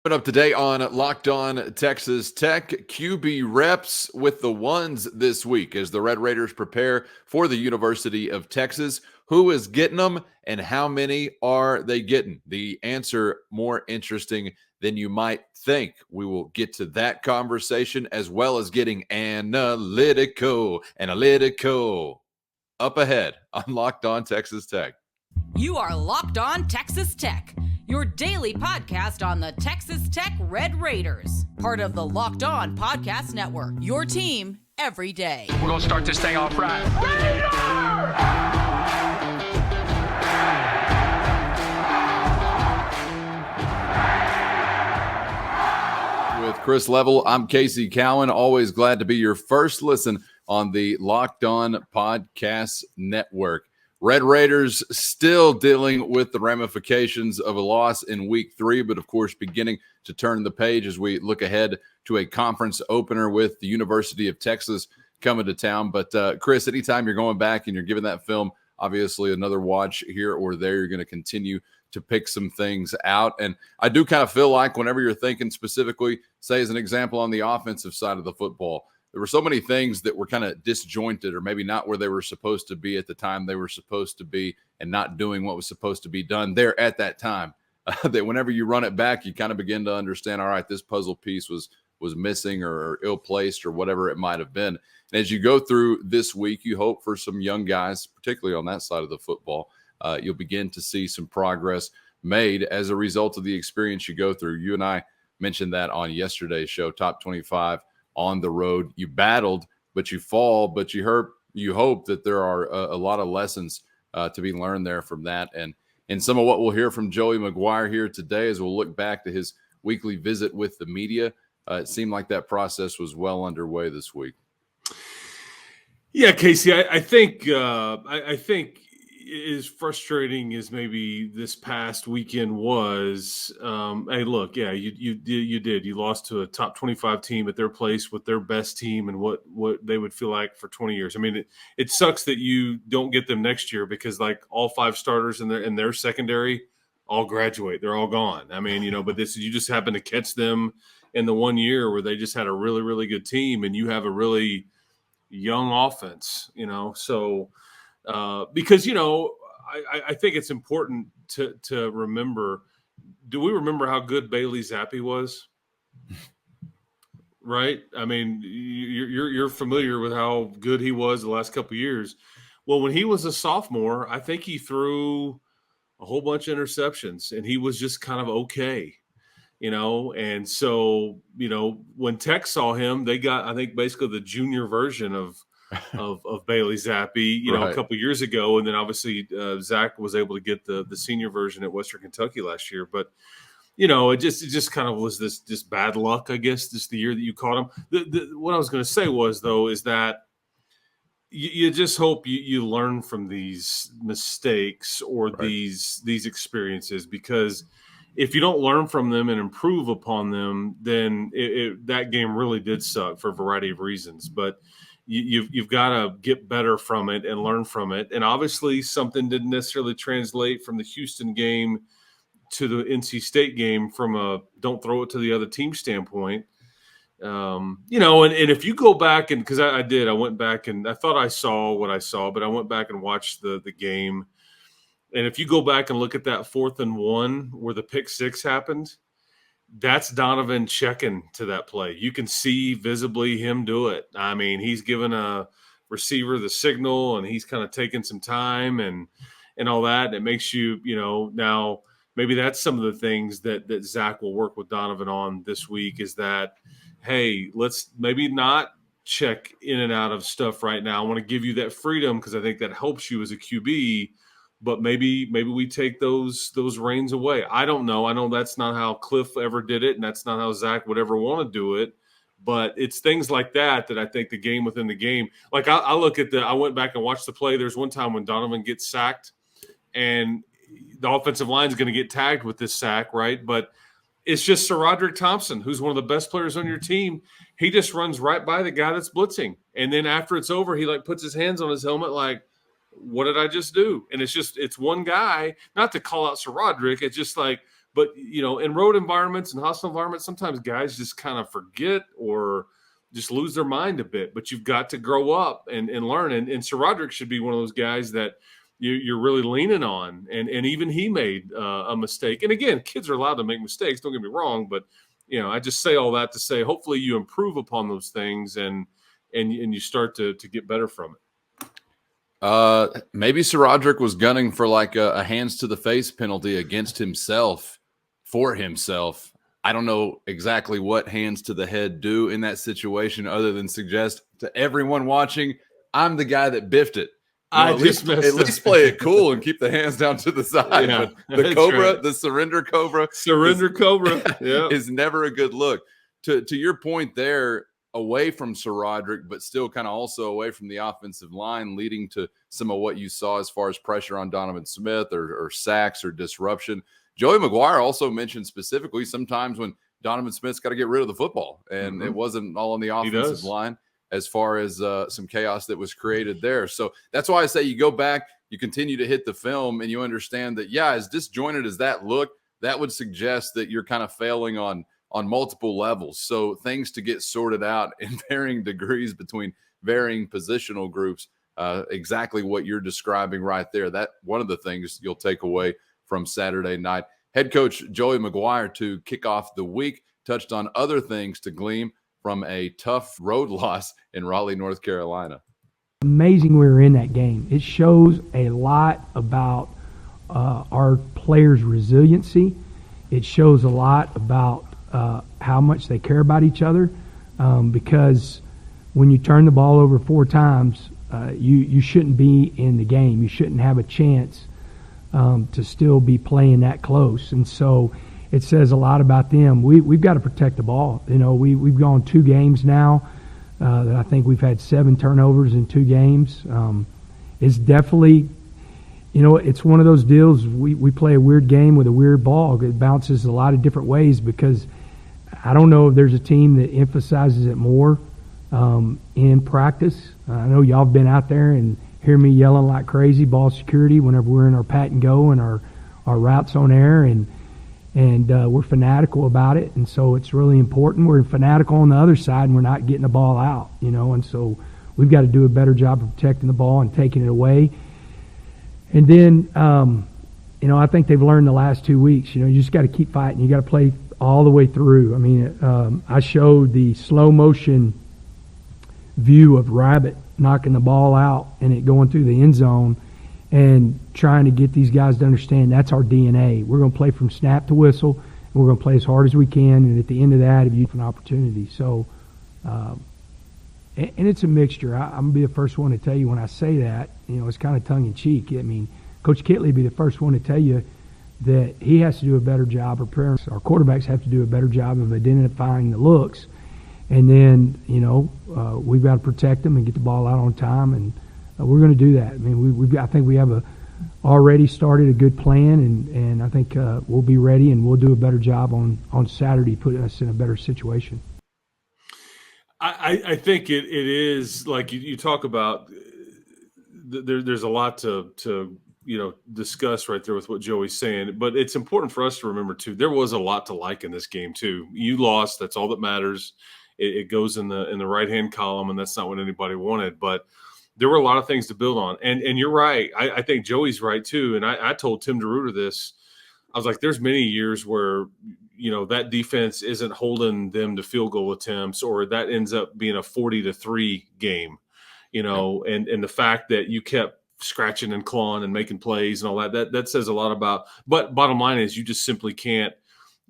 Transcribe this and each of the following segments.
Coming up today on Locked On Texas Tech, QB reps with the ones this week as the Red Raiders prepare for the University of Texas. Who is getting them and how many are they getting? The answer more interesting than you might think. We will get to that conversation as well as getting analytical up ahead on Locked On Texas Tech. You are Locked On Texas Tech, your daily podcast on the Texas Tech Red Raiders, part of the Locked On Podcast Network, your team every day. We're going to start this thing off right. With Chris Level, I'm Casey Cowan. Always glad to be your first listen on the Locked On Podcast Network. Red Raiders still dealing with the ramifications of a loss in week 3, but of course beginning to turn the page as we look ahead to a conference opener with the University of Texas coming to town. But Chris, anytime you're going back and you're giving that film, obviously another watch here or there, you're going to continue to pick some things out. And I do kind of feel like whenever you're thinking specifically, say as an example on the offensive side of the football, there were so many things that were kind of disjointed or maybe not where they were supposed to be at the time they were supposed to be and not doing what was supposed to be done there at that time. That whenever you run it back, you kind of begin to understand, all right, this puzzle piece was missing or ill-placed or whatever it might have been. And as you go through this week, you hope for some young guys, particularly on that side of the football, you'll begin to see some progress made as a result of the experience you go through. You and I mentioned that on yesterday's show, Top 25 on the road. You battled, but you fall, but you hope that there are a lot of lessons to be learned there from that. And some of what we'll hear from Joey McGuire here today as we'll look back to his weekly visit with the media. It seemed like that process was well underway this week. Yeah, Casey, I think as frustrating as maybe this past weekend was, hey, look, yeah, you did. You lost to a top 25 team at their place with their best team and what they would feel like for 20 years. I mean, it sucks that you don't get them next year because like all 5 starters in their secondary all graduate. They're all gone. I mean, but you just happen to catch them in the 1 year where they just had a really, really good team and you have a really young offense, so because, I think it's important to remember, do we remember how good Bailey Zappi was? Right? I mean, you're familiar with how good he was the last couple of years. Well, when he was a sophomore, I think he threw a whole bunch of interceptions and he was just kind of okay. And so, when Tech saw him, they got, I think, basically the junior version of Bailey Zappi, Right. a couple of years ago. And then obviously Zach was able to get the senior version at Western Kentucky last year. But, it just kind of was this just bad luck, I guess, just the year that you caught him. What I was going to say was, though, is that you just hope you learn from these mistakes or Right. these experiences, because if you don't learn from them and improve upon them, then that game really did suck for a variety of reasons. But you've got to get better from it and learn from it. And obviously something didn't necessarily translate from the Houston game to the NC State game from a don't throw it to the other team standpoint. And if you go back and because I went back and I thought I saw what I saw, but I went back and watched the game. And if you go back and look at that 4th and 1 where the pick 6 happened, that's Donovan checking to that play. You can see visibly him do it. I mean, he's given a receiver the signal and he's kind of taking some time and all that. And it makes you, now maybe that's some of the things that Zach will work with Donovan on this week is that, hey, let's maybe not check in and out of stuff right now. I want to give you that freedom because I think that helps you as a QB. But maybe we take those reins away. I don't know. I know that's not how Cliff ever did it, and that's not how Zach would ever want to do it. But it's things like that I think the game within the game. Like I look at I went back and watched the play. There's one time when Donovan gets sacked, and the offensive line is going to get tagged with this sack, right? But it's just Sir Roderick Thompson, who's one of the best players on your team. He just runs right by the guy that's blitzing, and then after it's over, he puts his hands on his helmet like, what did I just do? And it's one guy, not to call out Sir Roderick. It's just But, in road environments and hostile environments, sometimes guys just kind of forget or just lose their mind a bit. But you've got to grow up and learn. And Sir Roderick should be one of those guys that you're really leaning on. And even he made a mistake. And again, kids are allowed to make mistakes. Don't get me wrong. But, I just say all that to say, hopefully you improve upon those things and you start to get better from it. Maybe Sir Roderick was gunning for like a hands to the face penalty against himself for himself. I don't know exactly what hands to the head do in that situation other than suggest to everyone watching, I'm the guy that biffed it. At least play it cool and keep the hands down to the side. Yeah, but the Cobra, right. The surrender Cobra Yeah. is never a good look. To your point there, away from Sir Roderick, but still kind of also away from the offensive line, leading to some of what you saw as far as pressure on Donovan Smith or sacks or disruption. Joey McGuire also mentioned specifically sometimes when Donovan Smith's got to get rid of the football, and it wasn't all on the offensive line as far as some chaos that was created there. So that's why I say you go back, you continue to hit the film, and you understand that, as disjointed as that look, that would suggest that you're kind of failing on multiple levels. So things to get sorted out in varying degrees between varying positional groups. Exactly what you're describing right there. That one of the things you'll take away from Saturday night. Head coach Joey McGuire, to kick off the week, touched on other things to glean from a tough road loss in Raleigh, North Carolina. Amazing we were in that game. It shows a lot about our players' resiliency. It shows a lot about how much they care about each other, because when you turn the ball over 4 times, you shouldn't be in the game. You shouldn't have a chance to still be playing that close. And so it says a lot about them. We've got to protect the ball. We've gone 2 games now that I think we've had 7 turnovers in 2 games. It's definitely, it's one of those deals. We play a weird game with a weird ball. It bounces a lot of different ways because I don't know if there's a team that emphasizes it more in practice. I know y'all have been out there and hear me yelling like crazy, ball security, whenever we're in our pat and go and our routes on air, and we're fanatical about it. And so it's really important. We're fanatical on the other side, and we're not getting the ball out, and so we've got to do a better job of protecting the ball and taking it away. And then, I think they've learned the last 2 weeks, you just got to keep fighting. You got to play all the way through. I mean, I showed the slow motion view of Rabbit knocking the ball out and it going through the end zone, and trying to get these guys to understand that's our DNA. We're going to play from snap to whistle, and we're going to play as hard as we can, and at the end of that, if you have an opportunity. So, and it's a mixture. I'm going to be the first one to tell you when I say that, it's kind of tongue-in-cheek. I mean, Coach Kitley will be the first one to tell you that he has to do a better job, or our quarterbacks have to do a better job of identifying the looks. And then, we've got to protect them and get the ball out on time, and we're going to do that. I mean, I think we have already started a good plan, and I think we'll be ready, and we'll do a better job on Saturday, putting us in a better situation. I think it is like you talk about. There's a lot to discuss right there with what Joey's saying, but it's important for us to remember too. There was a lot to like in this game too. You lost. That's all that matters. It goes in the right hand column, and that's not what anybody wanted. But there were a lot of things to build on, and you're right. I think Joey's right too. And I told Tim DeRuiter this. I was like, there's many years where that defense isn't holding them to field goal attempts, or that ends up being a 40-3 game. And the fact that you kept scratching and clawing and making plays and all that says a lot about. But bottom line is, you just simply can't.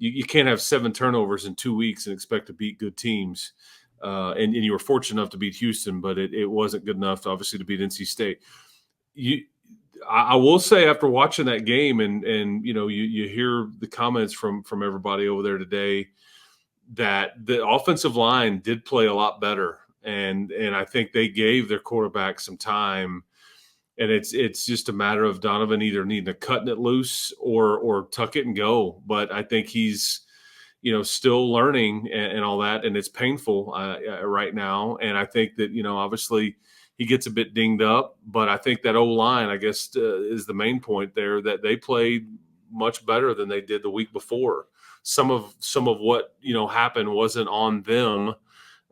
You can't have 7 turnovers in 2 weeks and expect to beat good teams. And you were fortunate enough to beat Houston, but it wasn't good enough, obviously, to beat NC State. I will say, after watching that game, and you hear the comments from everybody over there today, that the offensive line did play a lot better, and I think they gave their quarterback some time. And it's just a matter of Donovan either needing to cutting it loose or tuck it and go. But I think he's, still learning and all that, and it's painful right now. And I think that obviously he gets a bit dinged up, but I think that O-line, I guess, is the main point there, that they played much better than they did the week before. Some of what happened wasn't on them,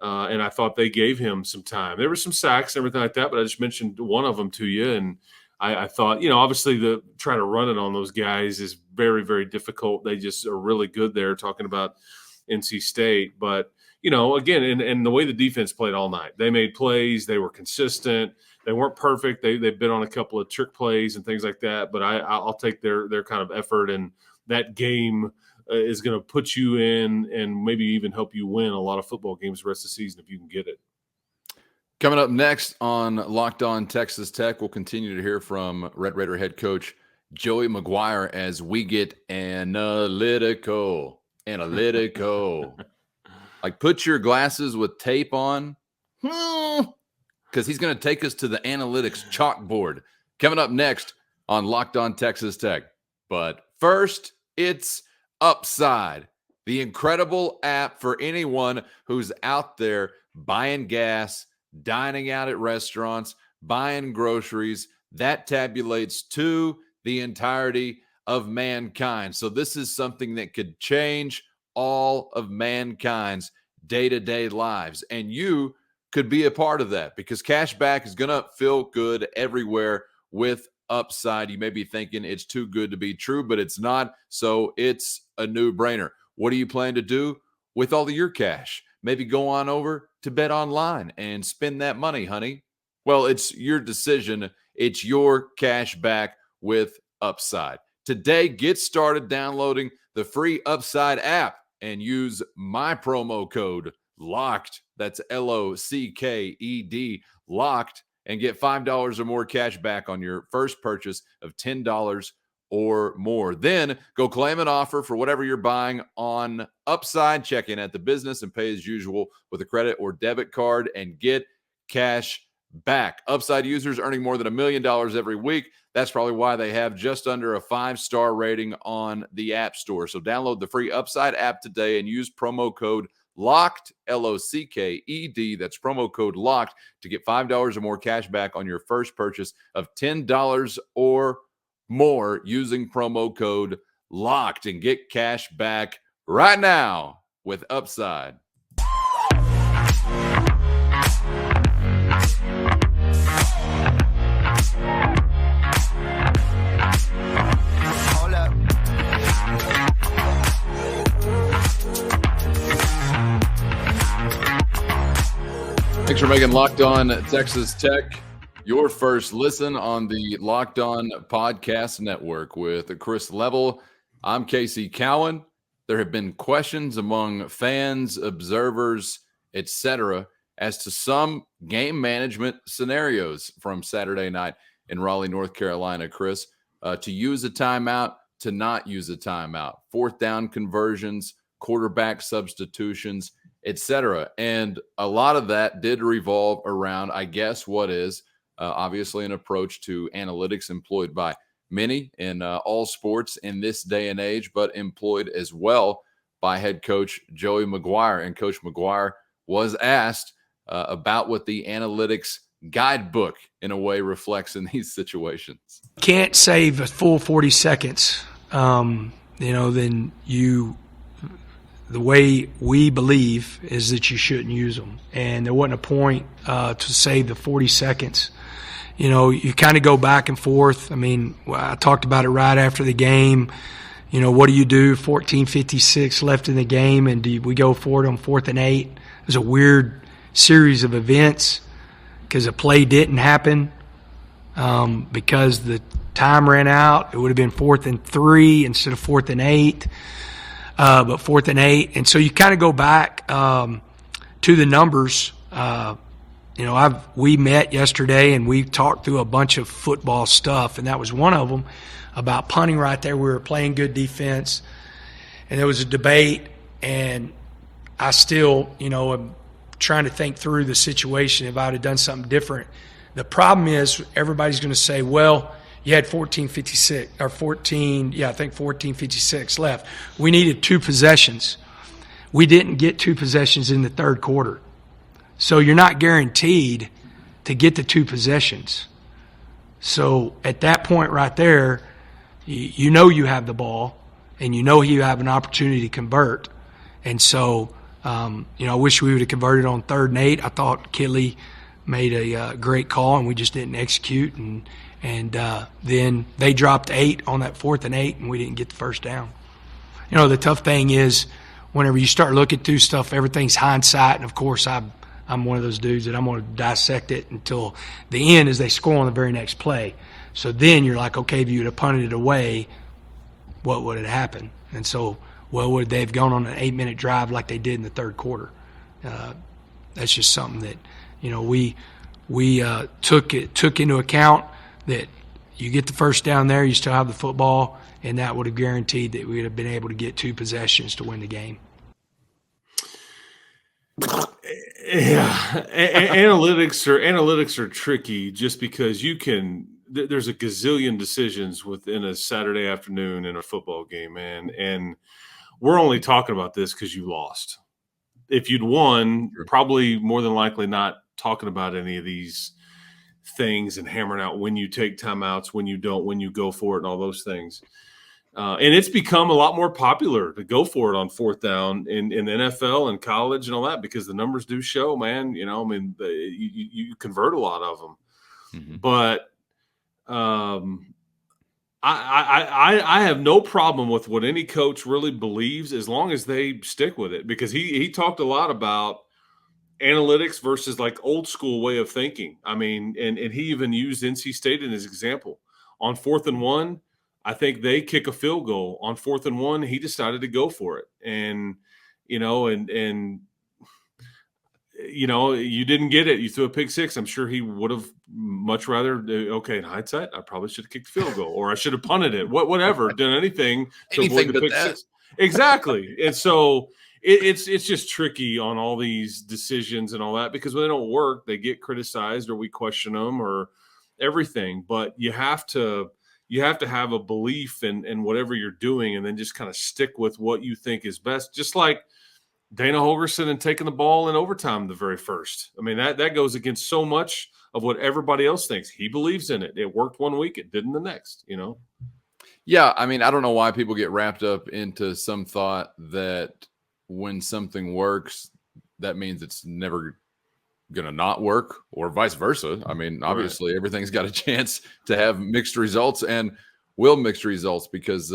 and I thought they gave him some time. There were some sacks and everything like that, but I just mentioned one of them to you, and I thought, obviously trying to run it on those guys is very, very difficult. They just are really good there, talking about NC State. But, again, and the way the defense played all night, they made plays. They were consistent. They weren't perfect. They've been on a couple of trick plays and things like that. But I'll take their kind of effort, and that game is going to put you in and maybe even help you win a lot of football games the rest of the season if you can get it. Coming up next on Locked On Texas Tech, we'll continue to hear from Red Raider head coach Joey McGuire as we get analytical. Like, put your glasses with tape on, because he's going to take us to the analytics chalkboard. Coming up next on Locked On Texas Tech. But first, it's Upside, the incredible app for anyone who's out there buying gas, dining out at restaurants, buying groceries. That tabulates to the entirety of mankind. So this is something that could change all of mankind's day-to-day lives. And you could be a part of that, because cash back is going to feel good everywhere with Upside. You may be thinking it's too good to be true, but it's not. So it's a no-brainer. What do you plan to do with all of your cash? Maybe go on over to BetOnline and spend that money, honey. Well, it's your decision. It's your cash back with Upside. Today, get started downloading the free Upside app and use my promo code LOCKED. That's LOCKED, LOCKED, and get $5 or more cash back on your first purchase of $10 or more. Then go claim an offer for whatever you're buying on Upside. Check in at the business and pay as usual with a credit or debit card and get cash back. Upside users earning more than $1 million every week. That's probably why they have just under a 5-star rating on the App Store. So download the free Upside app today and use promo code LOCKED, LOCKED. That's promo code LOCKED to get $5 or more cash back on your first purchase of $10 or more using promo code LOCKED, and get cash back right now with Upside. Thanks for making Locked On Texas Tech your first listen on the Locked On Podcast Network with Chris Level. I'm Casey Cowan. There have been questions among fans, observers, etc., as to some game management scenarios from Saturday night in Raleigh, North Carolina, Chris, to use a timeout, to not use a timeout, fourth down conversions, quarterback substitutions, etc. And a lot of that did revolve around, I guess, what is obviously an approach to analytics employed by many in all sports in this day and age, but employed as well by head coach Joey McGuire. And Coach McGuire was asked about what the analytics guidebook in a way reflects in these situations. Can't save a full 40 seconds, then the way we believe is that you shouldn't use them. And there wasn't a point to save the 40 seconds. You kind of go back and forth. I mean, I talked about it right after the game. What do you do? 14:56 left in the game, and do we go for it on 4th and 8? It was a weird series of events because a play didn't happen because the time ran out. It would have been 4th and 3 instead of 4th and 8, but 4th and 8. And so you kind of go back to the numbers. We met yesterday and we talked through a bunch of football stuff, and that was one of them about punting right there. We were playing good defense, and there was a debate, and I still, am trying to think through the situation if I would have done something different. The problem is everybody's going to say, well, you had 14:56 left. We needed 2 possessions. We didn't get 2 possessions in the third quarter. So you're not guaranteed to get the 2 possessions. So at that point right there, You know you have the ball, and you know you have an opportunity to convert. And so, I wish we would have converted on 3rd and 8. I thought Kinley made a great call, and we just didn't execute. And then they dropped 8 on that 4th and 8, and we didn't get the first down. The tough thing is whenever you start looking through stuff, everything's hindsight. And, of course, I'm one of those dudes that I'm going to dissect it until the end as they score on the very next play. So then you're like, okay, if you would have punted it away, what would have happened? And so, would they have gone on an 8-minute drive like they did in the 3rd quarter? That's just something that, we took into account, that you get the first down there, you still have the football, and that would have guaranteed that we would have been able to get 2 possessions to win the game. Yeah, analytics are tricky just because there's a gazillion decisions within a Saturday afternoon in a football game, man. And we're only talking about this because you lost. If you'd won, probably more than likely not talking about any of these things and hammering out when you take timeouts, when you don't, when you go for it, and all those things. And it's become a lot more popular to go for it on 4th down in the NFL and college and all that, because the numbers do show, man. You convert a lot of them. Mm-hmm. But I have no problem with what any coach really believes as long as they stick with it, because he talked a lot about analytics versus like old school way of thinking. I mean, and he even used NC State in his example. On 4th and 1, I think they kick a field goal. On 4th and 1, he decided to go for it. And, you didn't get it. You threw a pick 6. I'm sure he would have much rather, in hindsight, I probably should have kicked the field goal, or I should have punted it, whatever, done anything to avoid the pick 6. Exactly. And so it's just tricky on all these decisions and all that, because when they don't work, they get criticized or we question them or everything. But you have to have a belief in whatever you're doing, and then just kind of stick with what you think is best. Just like Dana Holgorsen and taking the ball in overtime the very first. I mean, that goes against so much of what everybody else thinks. He believes in it. It worked one week, it didn't the next, Yeah, I mean, I don't know why people get wrapped up into some thought that when something works, that means it's never going to not work, or vice versa. I mean, obviously, everything's got a chance to have mixed results and will mixed results, because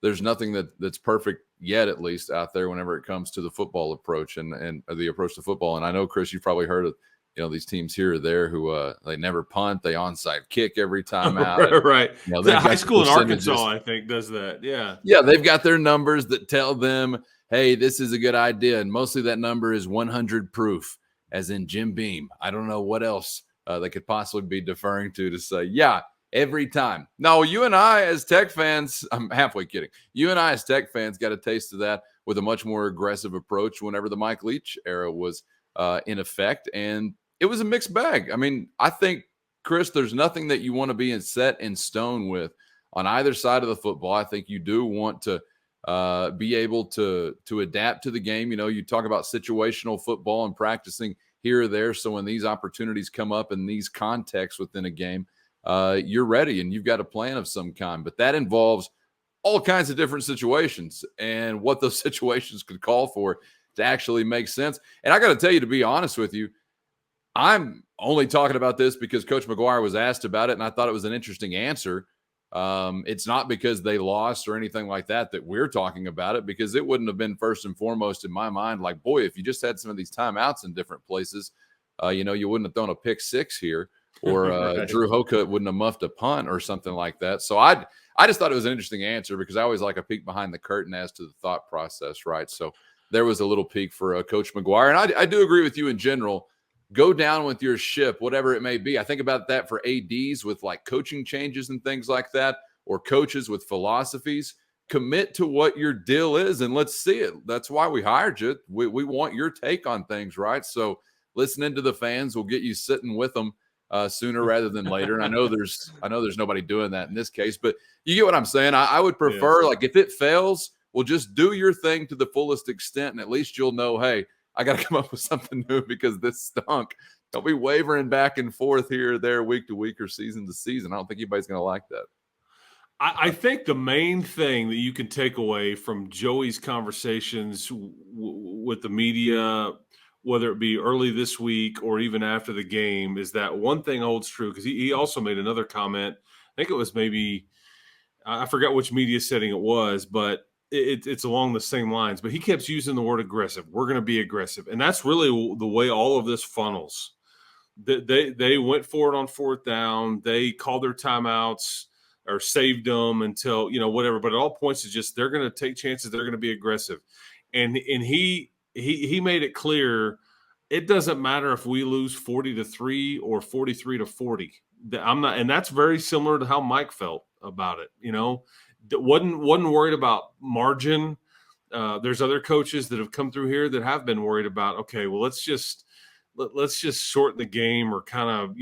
there's nothing that's perfect yet, at least out there, whenever it comes to the football approach and the approach to football. And I know, Chris, you've probably heard of these teams here or there who they never punt, they onside kick every time out. Right. The high school in Arkansas, I think, does that. Yeah, they've got their numbers that tell them, hey, this is a good idea, and mostly that number is 100 proof, as in Jim Beam. I don't know what else they could possibly be deferring to say, yeah, every time. No, you and I as Tech fans, I'm halfway kidding. You and I as Tech fans got a taste of that with a much more aggressive approach whenever the Mike Leach era was in effect, and it was a mixed bag. I mean, I think, Chris, there's nothing that you want to be set in stone with on either side of the football. I think you do want to be able to adapt to the game. You talk about situational football and practicing here or there, so when these opportunities come up in these contexts within a game, you're ready and you've got a plan of some kind. But that involves all kinds of different situations and what those situations could call for to actually make sense. And I got to tell you, to be honest with you, I'm only talking about this because Coach McGuire was asked about it, and I thought it was an interesting answer. It's not because they lost or anything like that we're talking about it, because it wouldn't have been first and foremost in my mind. Like, boy, if you just had some of these timeouts in different places, you wouldn't have thrown a pick 6 here, or Drew Hoka wouldn't have muffed a punt or something like that. So I just thought it was an interesting answer, because I always like a peek behind the curtain as to the thought process, right? So there was a little peek for Coach McGuire. And I do agree with you in general. Go down with your ship, whatever it may be. I think about that for ADs with like coaching changes and things like that, or coaches with philosophies. Commit to what your deal is, and let's see it. That's why we hired you. We want your take on things, right? So listening to the fans will get you sitting with them sooner rather than later. And I know there's nobody doing that in this case, but you get what I'm saying. I would prefer, like, if it fails, well, just do your thing to the fullest extent, and at least you'll know, hey, I got to come up with something new because this stunk. Don't be wavering back and forth here or there, week to week or season to season. I don't think anybody's going to like that. I think the main thing that you can take away from Joey's conversations with the media, whether it be early this week or even after the game, is that one thing holds true, because he also made another comment. I think it was maybe – I forgot which media setting it was, but it's along the same lines. But he kept using the word aggressive. We're going to be aggressive. And that's really the way all of this funnels. They went for it on fourth down. They called their timeouts or saved them until, whatever. But it all points to just they're going to take chances. They're going to be aggressive. And he made it clear it doesn't matter if we lose 40-3 or 43-40. I'm not, and that's very similar to how Mike felt about it. Wasn't worried about margin. There's other coaches that have come through here that have been worried about, okay, well, let's just shorten the game, or kind of,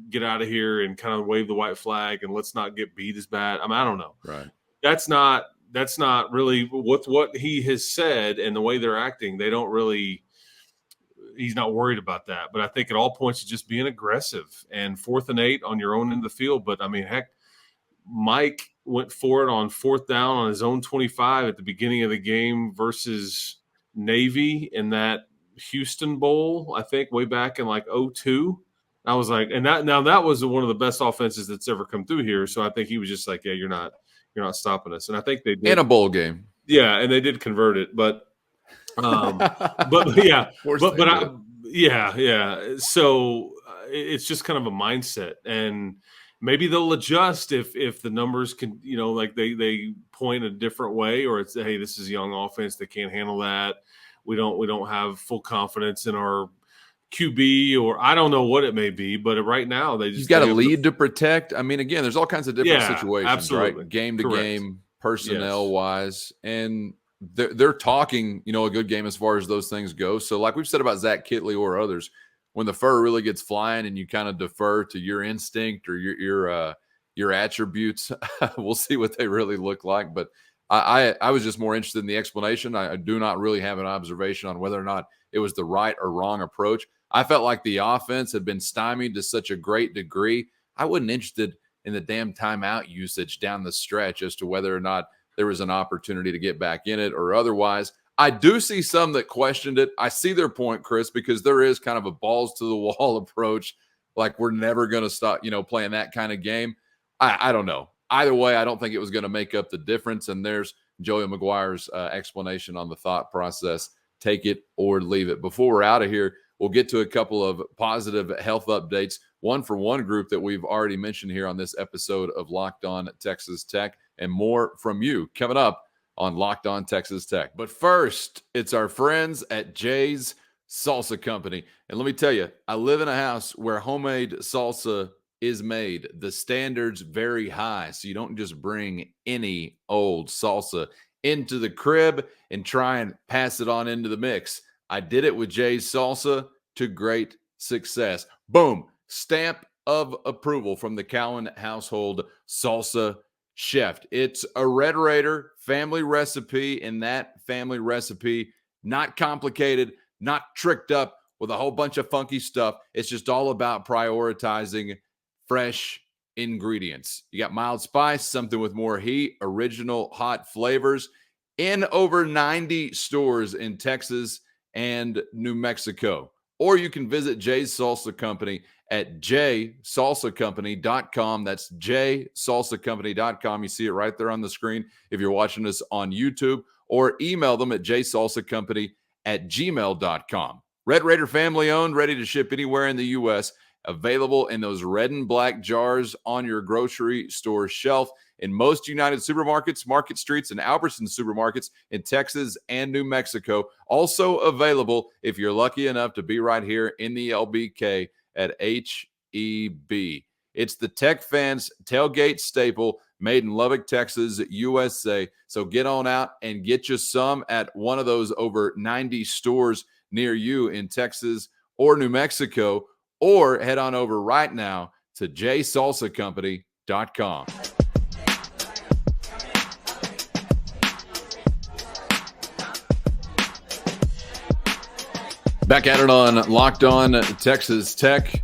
get out of here and kind of wave the white flag, and let's not get beat as bad. I mean, I don't know. Right. That's not really what he has said, and the way they're acting. They don't really. He's not worried about that, but I think it all points to just being aggressive and 4th and 8 on your own end of the field. But I mean, heck, Mike went for it on fourth down on his own 25 at the beginning of the game versus Navy in that Houston Bowl, I think way back in like 2002. I was like, and that was one of the best offenses that's ever come through here. So I think he was just like, yeah, you're not stopping us. And I think they did. In a bowl game. Yeah. And they did convert it, but yeah. So it's just kind of a mindset, and maybe they'll adjust if the numbers can, like they point a different way, or it's, hey, this is a young offense, they can't handle that. We don't have full confidence in our QB, or I don't know what it may be, but right now you've got a lead to protect. I mean, again, there's all kinds of different situations, absolutely. Right? Game to game, personnel wise, and they're talking, a good game as far as those things go. So like we've said about Zach Kitley or others, when the fur really gets flying and you kind of defer to your instinct or your attributes, we'll see what they really look like. But I was just more interested in the explanation. I do not really have an observation on whether or not it was the right or wrong approach. I felt like the offense had been stymied to such a great degree. I wasn't interested in the damn timeout usage down the stretch as to whether or not there was an opportunity to get back in it or otherwise. I do see some that questioned it. I see their point, Chris, because there is kind of a balls to the wall approach. Like we're never going to stop, playing that kind of game. I don't know. Either way, I don't think it was going to make up the difference. And there's Joey McGuire's explanation on the thought process. Take it or leave it. Before we're out of here, we'll get to a couple of positive health updates. One for one group that we've already mentioned here on this episode of Locked On Texas Tech, and more from you coming up on Locked On Texas Tech. But first, it's our friends at Jay's Salsa Company. And let me tell you, I live in a house where homemade salsa is made. The standards very high, so you don't just bring any old salsa into the crib and try and pass it on into the mix. I did it with Jay's Salsa to great success. Boom. Stamp of approval from the Cowan household salsa chef. It's a Red Raider family recipe, and that family recipe, not complicated, not tricked up with a whole bunch of funky stuff. It's just all about prioritizing fresh ingredients. You got mild spice, something with more heat, original hot flavors in over 90 stores in Texas and New Mexico. Or you can visit Jay's Salsa Company at jsalsacompany.com. That's jsalsacompany.com. You see it right there on the screen if you're watching us on YouTube, or email them at jsalsacompany@gmail.com. Red Raider family owned, ready to ship anywhere in the U.S., available in those red and black jars on your grocery store shelf in most United Supermarkets, Market Streets, and Albertson Supermarkets in Texas and New Mexico. Also available if you're lucky enough to be right here in the LBK at HEB. It's the Tech fans' tailgate staple, made in Lubbock, Texas, USA. So get on out and get you some at one of those over 90 stores near you in Texas or New Mexico, or head on over right now to jsalsacompany.com. Back at it on Locked On Texas Tech.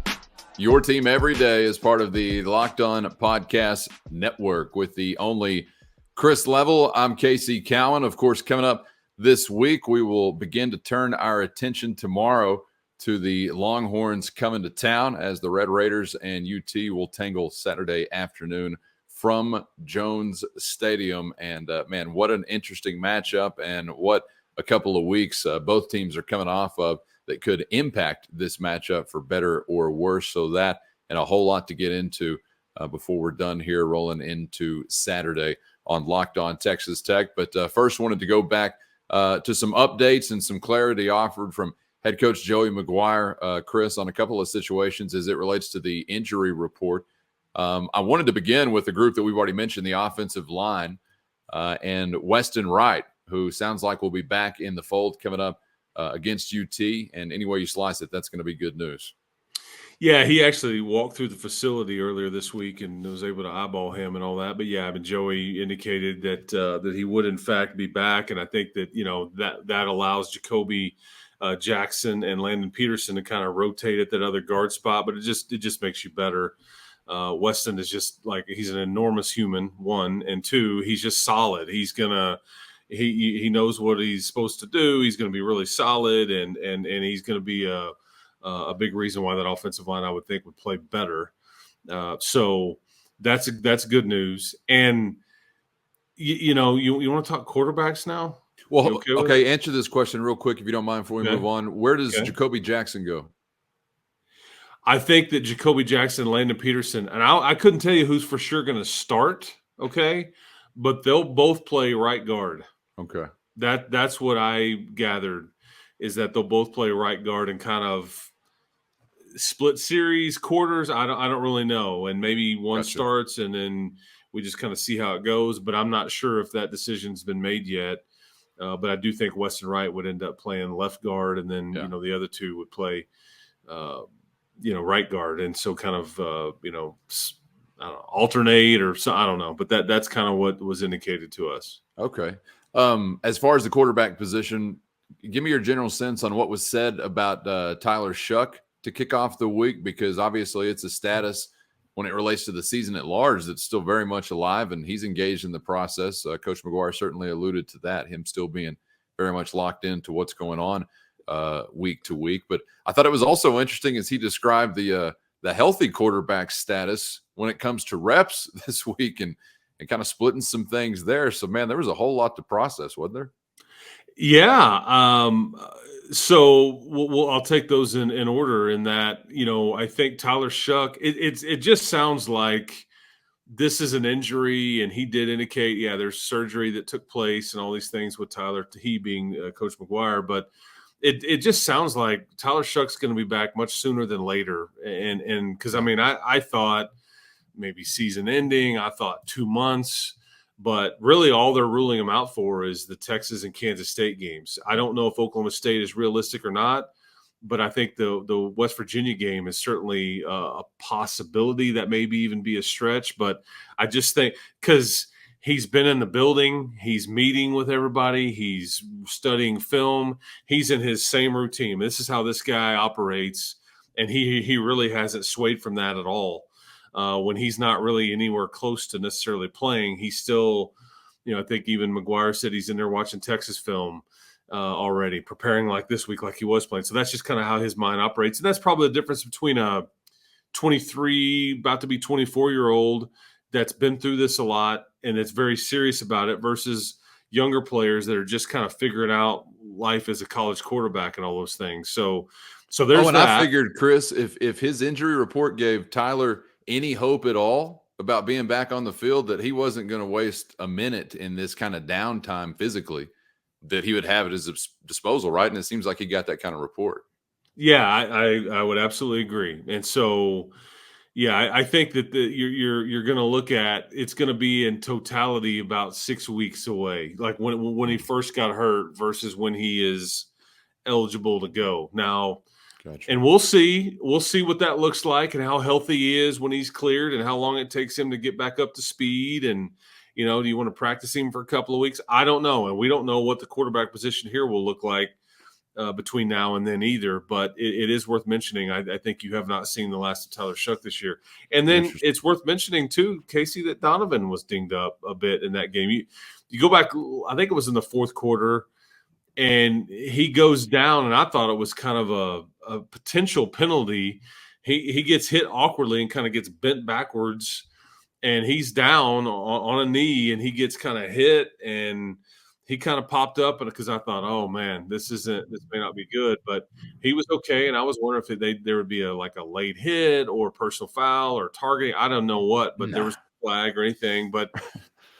Your team every day is part of the Locked On Podcast Network with the only Chris Level. I'm Casey Cowan. Of course, coming up this week, we will begin to turn our attention tomorrow to the Longhorns coming to town as the Red Raiders and UT will tangle Saturday afternoon from Jones Stadium. And, man, what an interesting matchup and what a couple of weeks both teams are coming off of that could impact this matchup for better or worse. So that and a whole lot to get into before we're done here rolling into Saturday on Locked On Texas Tech. But first wanted to go back to some updates and some clarity offered from head coach Joey McGuire, Chris, on a couple of situations as it relates to the injury report. I wanted to begin with the group that we've already mentioned, the offensive line, and Weston Wright, who sounds like will be back in the fold coming up against UT. And any way you slice it, that's going to be good news. Yeah, he actually walked through the facility earlier this week and was able to eyeball him and all that. But yeah, I mean, Joey indicated that that he would in fact be back, and I think that that allows Jacoby Jackson and Landon Peterson to kind of rotate at that other guard spot. But it just makes you better. Weston is just like he's an enormous human. One and two, he's just solid. He knows what he's supposed to do. He's going to be really solid, and he's going to be a big reason why that offensive line, I would think, would play better. So that's good news. And you want to talk quarterbacks now? Well, okay. Answer this question real quick if you don't mind before we move on. Where does Jacoby Jackson go? I think that Jacoby Jackson, Landon Peterson, and I couldn't tell you who's for sure going to start. Okay, but they'll both play right guard. Okay, that's what I gathered, is that they'll both play right guard and kind of split series, quarters. I don't really know, and maybe one starts and then we just kind of see how it goes. But I'm not sure if that decision's been made yet. But I do think Weston Wright would end up playing left guard, and then the other two would play, right guard, and so kind of I don't know, alternate or so. I don't know, but that's kind of what was indicated to us. Okay. As far as the quarterback position, give me your general sense on what was said about Tyler Shuck to kick off the week, because obviously it's a status when it relates to the season at large that's still very much alive, and he's engaged in the process. Coach McGuire certainly alluded to that, him still being very much locked into what's going on week to week. But I thought it was also interesting as he described the healthy quarterback status when it comes to reps this week and kind of splitting some things there. So, man, there was a whole lot to process, wasn't there? Yeah. So I'll take those in order in that, I think Tyler Shuck, it just sounds like this is an injury, and he did indicate, there's surgery that took place and all these things with Tyler, he being Coach McGuire, but it just sounds like Tyler Shuck's going to be back much sooner than later. And because, I mean, I thought maybe season ending, I thought 2 months, but really all they're ruling him out for is the Texas and Kansas State games. I don't know if Oklahoma State is realistic or not, but I think the West Virginia game is certainly a possibility. That maybe even be a stretch, but I just think because he's been in the building, he's meeting with everybody, he's studying film, he's in his same routine. This is how this guy operates, and he really hasn't swayed from that at all. When he's not really anywhere close to necessarily playing, he's still, I think even McGuire said he's in there watching Texas film already, preparing like this week, like he was playing. So that's just kind of how his mind operates. And that's probably the difference between a 23, about to be 24-year-old that's been through this a lot and that's very serious about it versus younger players that are just kind of figuring out life as a college quarterback and all those things. So there's that. I figured, Chris, if his injury report gave Tyler any hope at all about being back on the field, that he wasn't going to waste a minute in this kind of downtime physically, that he would have at his disposal, right? And it seems like he got that kind of report. Yeah, I would absolutely agree. And so, I think that you're going to look at, it's going to be in totality about 6 weeks away, like when he first got hurt versus when he is eligible to go. Now, gotcha. And we'll see what that looks like and how healthy he is when he's cleared and how long it takes him to get back up to speed. And, do you want to practice him for a couple of weeks? I don't know. And we don't know what the quarterback position here will look like between now and then either, but it is worth mentioning. I think you have not seen the last of Tyler Shuck this year. And then it's worth mentioning too, Casey, that Donovan was dinged up a bit in that game. You go back, I think it was in the fourth quarter, and he goes down, and I thought it was kind of a potential penalty. He gets hit awkwardly and kind of gets bent backwards, and he's down on a knee, and he gets kind of hit, and he kind of popped up, and because I thought, oh man, this may not be good, but he was okay. And I was wondering if there would be a late hit or personal foul or targeting. I don't know what, but there was no flag or anything. But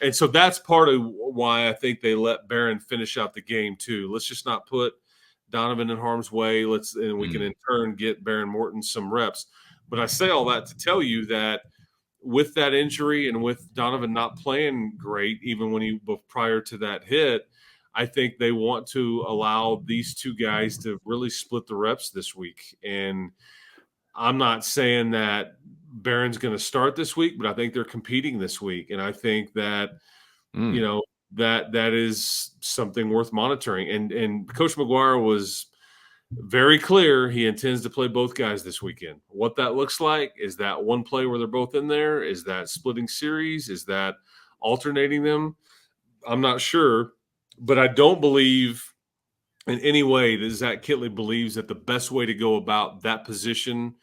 and so that's part of why I think they let Barron finish out the game too. Let's just not put Donovan in harm's way. And we can in turn get Barron Morton some reps. But I say all that to tell you that with that injury and with Donovan not playing great, even prior to that hit, I think they want to allow these two guys to really split the reps this week. And I'm not saying that Barron's going to start this week, but I think they're competing this week. And I think that, that is something worth monitoring. And Coach McGuire was very clear he intends to play both guys this weekend. What that looks like, is that one play where they're both in there? Is that splitting series? Is that alternating them? I'm not sure, but I don't believe in any way that Zach Kitley believes that the best way to go about that position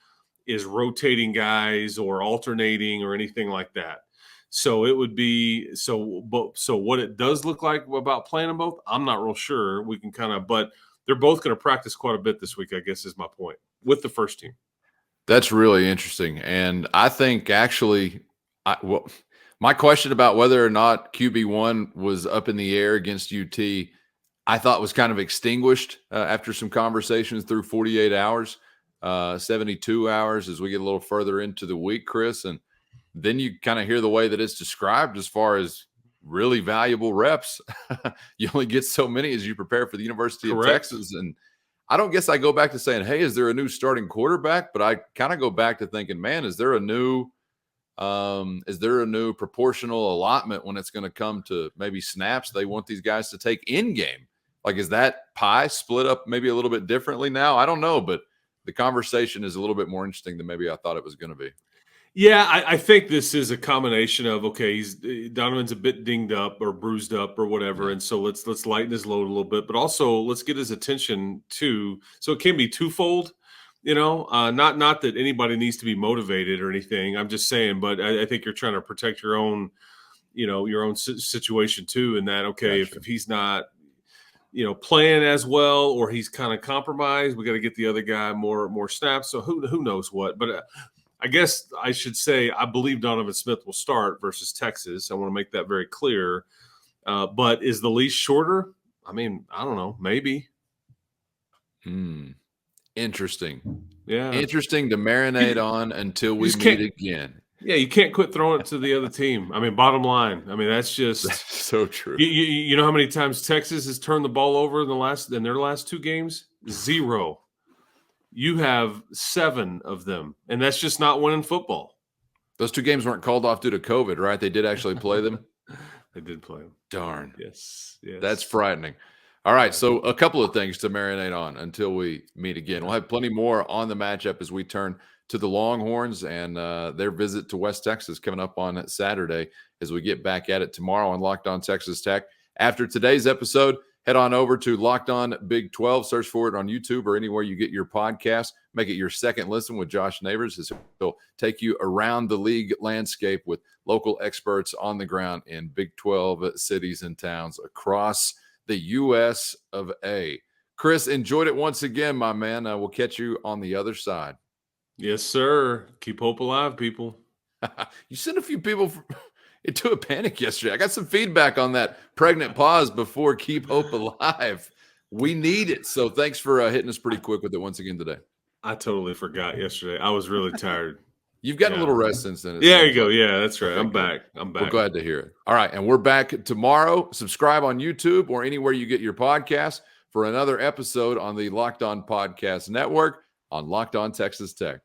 is rotating guys or alternating or anything like that. So it would be so what it does look like about playing them both, I'm not real sure. We can but they're both going to practice quite a bit this week, I guess is my point, with the first team. That's really interesting. And I think actually, my question about whether or not QB1 was up in the air against UT, I thought was kind of extinguished after some conversations through 48 hours, 72 hours as we get a little further into the week, Chris. And then you kind of hear the way that it's described as far as really valuable reps. You only get so many as you prepare for the University of Texas. And I don't guess I go back to saying, hey, is there a new starting quarterback? But I kind of go back to thinking, man, is there a new proportional allotment when it's going to come to maybe snaps they want these guys to take in game? Like, is that pie split up maybe a little bit differently now? I don't know, but the conversation is a little bit more interesting than maybe I thought it was going to be. Yeah, I think this is a combination of, okay, Donovan's a bit dinged up or bruised up or whatever, and so let's lighten his load a little bit, but also let's get his attention too. So it can be twofold, not that anybody needs to be motivated or anything. I'm just saying, but I think you're trying to protect your own, your own situation too, in that, okay, gotcha. If he's not, playing as well, or he's kind of compromised, we got to get the other guy more snaps. So who knows what, but. I guess I should say I believe Donovan Smith will start versus Texas. I want to make that very clear. But is the leash shorter? I mean, I don't know. Maybe. Interesting. Yeah. Interesting to marinate on until we meet again. Yeah, you can't quit throwing it to the other team. I mean, bottom line. I mean, that's so true. You know how many times Texas has turned the ball over in their last two games? 0. You have 7 of them, and that's just not winning football. Those 2 games weren't called off due to COVID, right? They did actually play them? They did play them. Darn. Yes. That's frightening. All right, so a couple of things to marinate on until we meet again. We'll have plenty more on the matchup as we turn to the Longhorns and their visit to West Texas coming up on Saturday as we get back at it tomorrow on Locked On Texas Tech. After today's episode, head on over to Locked On Big 12. Search for it on YouTube or anywhere you get your podcast. Make it your second listen with Josh Neighbors, as he'll take you around the league landscape with local experts on the ground in Big 12 cities and towns across the U.S. of A. Chris, enjoyed it once again, my man. We'll catch you on the other side. Yes, sir. Keep hope alive, people. You sent a few people into a panic yesterday. I got some feedback on that pregnant pause before Keep Hope Alive. We need it. So thanks for hitting us pretty quick with it once again today. I totally forgot yesterday. I was really tired. You've gotten a little rest since then. Yeah, there you go. Yeah, that's right. I'm back. We're glad to hear it. All right, and we're back tomorrow. Subscribe on YouTube or anywhere you get your podcasts for another episode on the Locked On Podcast Network on Locked On Texas Tech.